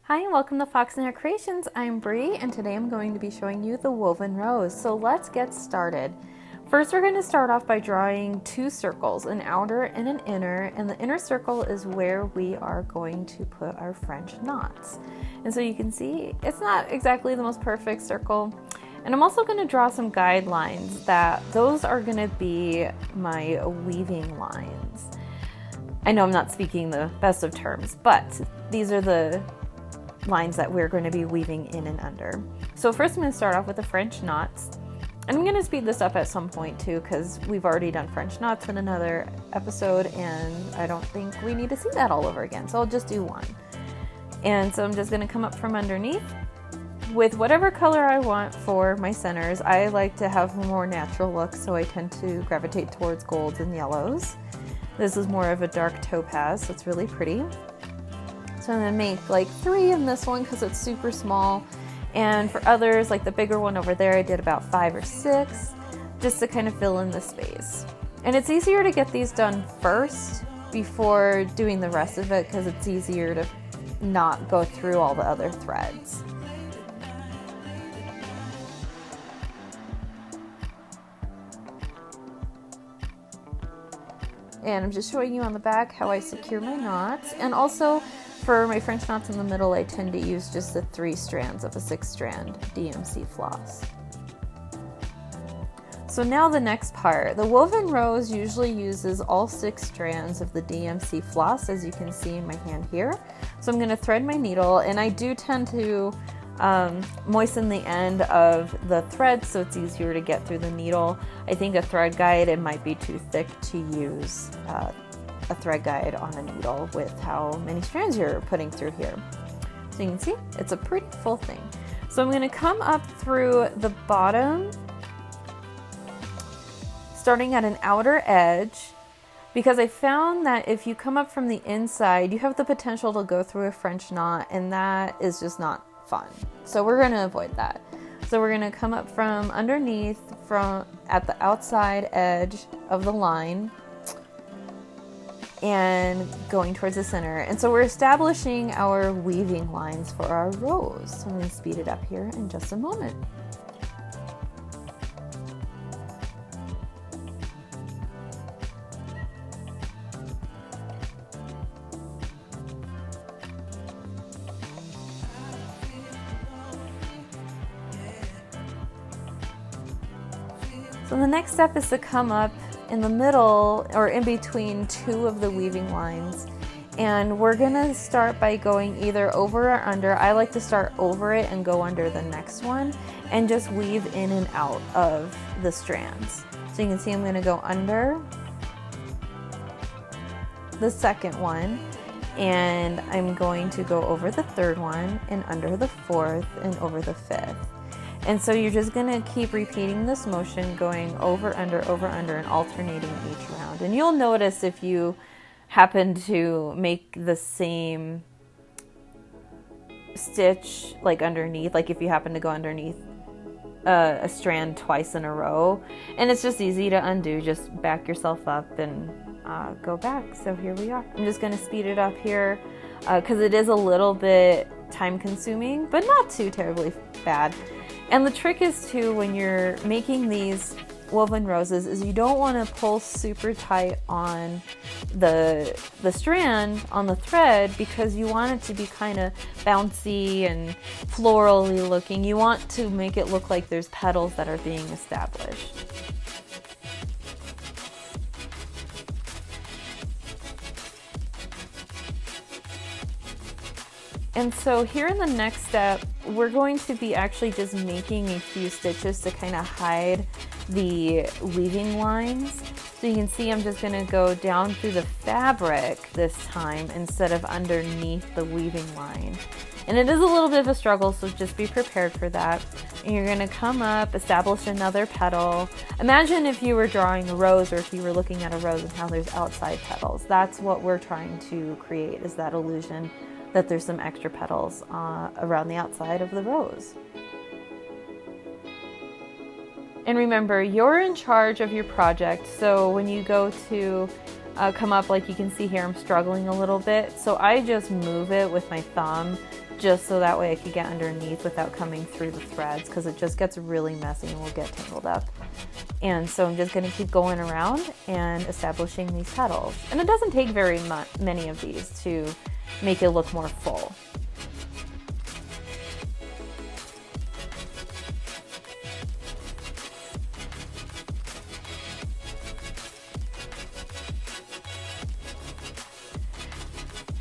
Hi and welcome to Fox and Her Creations. I'm Bree and today I'm going to be showing you the woven rose. So let's get started. First we're going to start off by drawing two circles, an outer and an inner, and the inner circle is where we are going to put our French knots. And so you can see it's not exactly the most perfect circle. And I'm also going to draw some guidelines that those are going to be my weaving lines. I know I'm not speaking the best of terms, but these are the lines that we're going to be weaving in and under. So first I'm going to start off with the French knots. And I'm going to speed this up at some point too because we've already done French knots in another episode and I don't think we need to see that all over again. So I'll just do one. And so I'm just going to come up from underneath with whatever color I want for my centers. I like to have a more natural look, so I tend to gravitate towards golds and yellows. This is more of a dark topaz, so it's really pretty. So I'm going to make like 3 in this one because it's super small. And for others, like the bigger one over there, I did about 5 or 6 just to kind of fill in the space. And it's easier to get these done first before doing the rest of it because it's easier to not go through all the other threads. And I'm just showing you on the back how I secure my knots. And also for my French knots in the middle, I tend to use just the 3 strands of a 6-strand DMC floss. So now the next part. The woven rose usually uses all 6 strands of the DMC floss, as you can see in my hand here. So I'm going to thread my needle, and I do tend to moisten the end of the thread so it's easier to get through the needle. I think a thread guide, it might be too thick to use a thread guide on a needle with how many strands you're putting through here. So you can see it's a pretty full thing. So I'm going to come up through the bottom, starting at an outer edge, because I found that if you come up from the inside, you have the potential to go through a French knot, and that is just not fun. So we're going to avoid that. So we're going to come up from underneath, from at the outside edge of the line and going towards the center. And so we're establishing our weaving lines for our rose. So I'm going to speed it up here in just a moment. So the next step is to come up in the middle or in between 2 of the weaving lines, and we're gonna start by going either over or under. I like to start over it and go under the next one and just weave in and out of the strands. So you can see I'm gonna go under the second one, and I'm going to go over the third one and under the fourth and over the fifth. And so you're just going to keep repeating this motion, going over, under, and alternating each round. And you'll notice if you happen to make the same stitch like underneath, like if you happen to go underneath a strand twice in a row, and it's just easy to undo, just back yourself up and go back. So here we are. I'm just going to speed it up here because it is a little bit time consuming, but not too terribly bad. And the trick is too, when you're making these woven roses, is you don't want to pull super tight on the strand, on the thread, because you want it to be kind of bouncy and florally looking. You want to make it look like there's petals that are being established. And so here in the next step, we're going to be actually just making a few stitches to kind of hide the weaving lines. So you can see I'm just going to go down through the fabric this time instead of underneath the weaving line. And it is a little bit of a struggle, so just be prepared for that. And you're going to come up, establish another petal. Imagine if you were drawing a rose, or if you were looking at a rose and how there's outside petals. That's what we're trying to create, is that illusion that there's some extra petals around the outside of the rose. And remember, you're in charge of your project, so when you go to come up. Like you can see here, I'm struggling a little bit. So I just move it with my thumb just so that way I could get underneath without coming through the threads, because it just gets really messy and will get tangled up. And so I'm just going to keep going around and establishing these petals. And it doesn't take very many of these to make it look more full.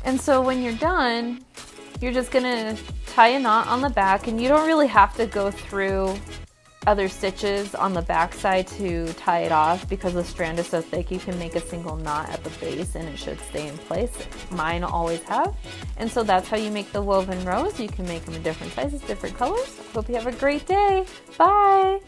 And so when you're done, you're just gonna tie a knot on the back, and you don't really have to go through other stitches on the back side to tie it off, because the strand is so thick you can make a single knot at the base and it should stay in place. Mine always have. And so that's how you make the woven rose. You can make them in different sizes, different colors. Hope you have a great day. Bye!